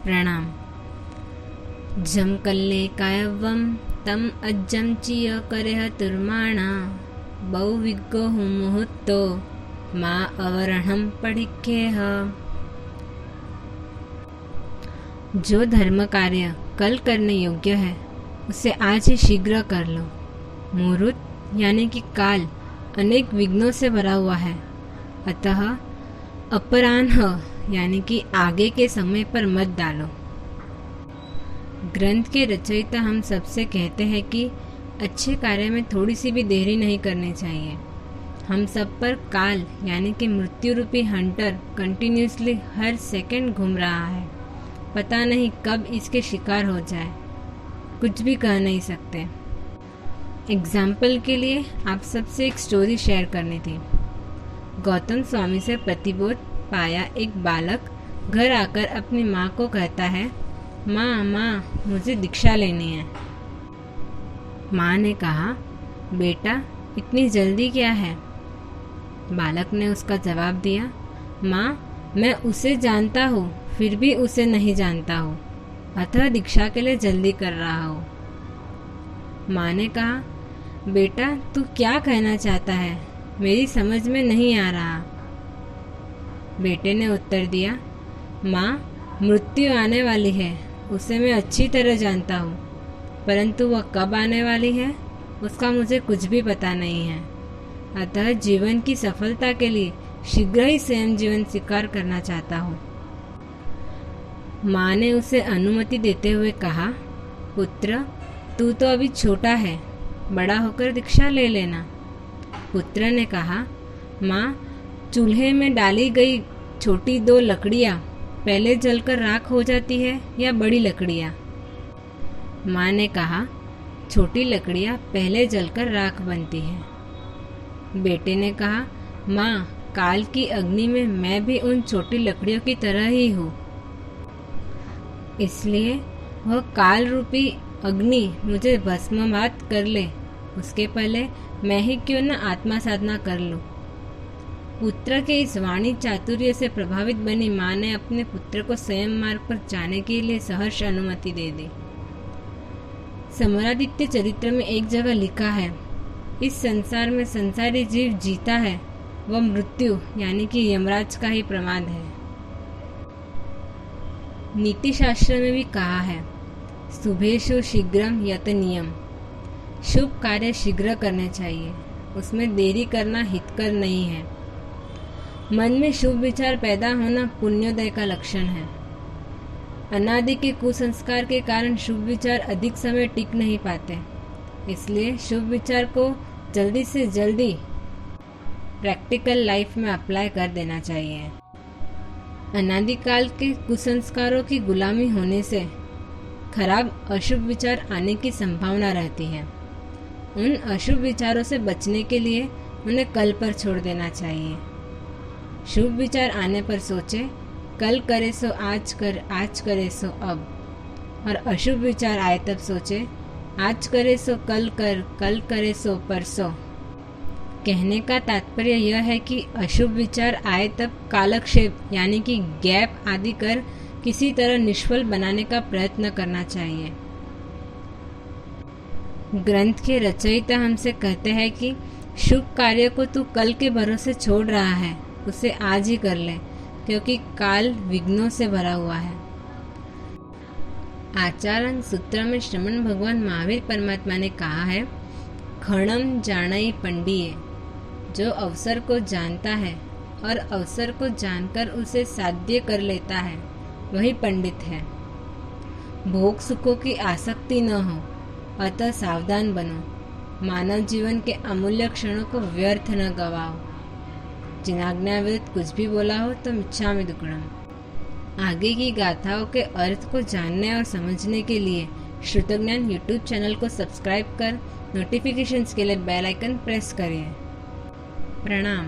प्रणाम। जम कल्ले कायवम तम अज्जम चिय करेह तुर्माणा बहुविज्ञो मुहूर्तो माँ अवरणम पढ़िखेह। जो धर्म कार्य कल करने योग्य है उसे आज ही शीघ्र कर लो। मुहूर्त यानी कि काल अनेक विघ्नों से भरा हुआ है, अतः अपराह्न यानी कि आगे के समय पर मत डालो। ग्रंथ के रचयिता हम सबसे कहते हैं कि अच्छे कार्य में थोड़ी सी भी देरी नहीं करनी चाहिए। हम सब पर काल यानी कि मृत्यु रूपी हंटर कंटिन्यूसली हर सेकंड घूम रहा है। पता नहीं कब इसके शिकार हो जाए, कुछ भी कह नहीं सकते। एग्जाम्पल के लिए आप सबसे एक स्टोरी शेयर करनी थी। गौतम स्वामी से प्रतिबोध पाया एक बालक घर आकर अपनी माँ को कहता है, माँ माँ मुझे दीक्षा लेनी है। माँ ने कहा, बेटा इतनी जल्दी क्या है? बालक ने उसका जवाब दिया, माँ मैं उसे जानता हूँ फिर भी उसे नहीं जानता हूँ, अतः दीक्षा के लिए जल्दी कर रहा हूँ। माँ ने कहा, बेटा तू क्या कहना चाहता है, मेरी समझ में नहीं आ रहा। बेटे ने उत्तर दिया, माँ मृत्यु आने वाली है उसे मैं अच्छी तरह जानता हूँ, परंतु वह कब आने वाली है उसका मुझे कुछ भी पता नहीं है। अतः जीवन की सफलता के लिए शीघ्र ही स्वयं जीवन स्वीकार करना चाहता हूँ। माँ ने उसे अनुमति देते हुए कहा, पुत्र तू तो अभी छोटा है, बड़ा होकर दीक्षा ले लेना। पुत्र ने कहा, माँ चूल्हे में डाली गई छोटी 2 लकड़ियाँ पहले जलकर राख हो जाती है या बड़ी लकड़ियाँ? माँ ने कहा, छोटी लकड़ियाँ पहले जलकर राख बनती हैं। बेटे ने कहा, माँ काल की अग्नि में मैं भी उन छोटी लकड़ियों की तरह ही हूँ, इसलिए वह काल रूपी अग्नि मुझे भस्मवात कर ले उसके पहले मैं ही क्यों न आत्मा साधना कर लूं। पुत्र के इस वाणी चातुर्य से प्रभावित बनी माँ ने अपने पुत्र को स्वयं मार्ग पर जाने के लिए सहर्ष अनुमति दे दी। समरादित्य चरित्र में एक जगह लिखा है, इस संसार में संसारी जीव जीता है वह मृत्यु यानी कि यमराज का ही प्रमाद है। नीति शास्त्र में भी कहा है, शुभेषु शीघ्रम यतनीयम। शुभ कार्य शीघ्र करने चाहिए, उसमें देरी करना हितकर नहीं है। मन में शुभ विचार पैदा होना पुण्योदय का लक्षण है। अनादि के कुसंस्कार के कारण शुभ विचार अधिक समय टिक नहीं पाते, इसलिए शुभ विचार को जल्दी से जल्दी प्रैक्टिकल लाइफ में अप्लाई कर देना चाहिए। अनादिकाल के कुसंस्कारों की गुलामी होने से खराब अशुभ विचार आने की संभावना रहती है। उन अशुभ विचारों से बचने के लिए उन्हें कल पर छोड़ देना चाहिए। शुभ विचार आने पर सोचे, कल करे सो आज कर, आज करे सो अब। और अशुभ विचार आए तब सोचे, आज करे सो कल कर, कल करे सो परसों। कहने का तात्पर्य यह है कि अशुभ विचार आए तब कालक्षेप यानी कि गैप आदि कर किसी तरह निष्फल बनाने का प्रयत्न करना चाहिए। ग्रंथ के रचयिता हमसे कहते हैं कि शुभ कार्य को तू कल के भरोसे छोड़ रहा है उसे आज ही कर ले, क्योंकि काल विघ्नों से भरा हुआ है। आचारण सूत्र में श्रमण भगवान महावीर परमात्मा ने कहा है, खणम जानई पंडिये। जो अवसर को जानता है और अवसर को जानकर उसे साध्य कर लेता है वही पंडित है। भोग सुखों की आसक्ति न हो, अतः सावधान बनो। मानव जीवन के अमूल्य क्षणों को व्यर्थ न गवाओ। जिनाज्ञा विरुद्ध कुछ भी बोला हो तो मिच्छामि दुक्कडम। आगे की गाथाओं के अर्थ को जानने और समझने के लिए श्रुतज्ञान यूट्यूब चैनल को सब्सक्राइब कर नोटिफिकेशंस के लिए बेल आइकन प्रेस करिए। प्रणाम।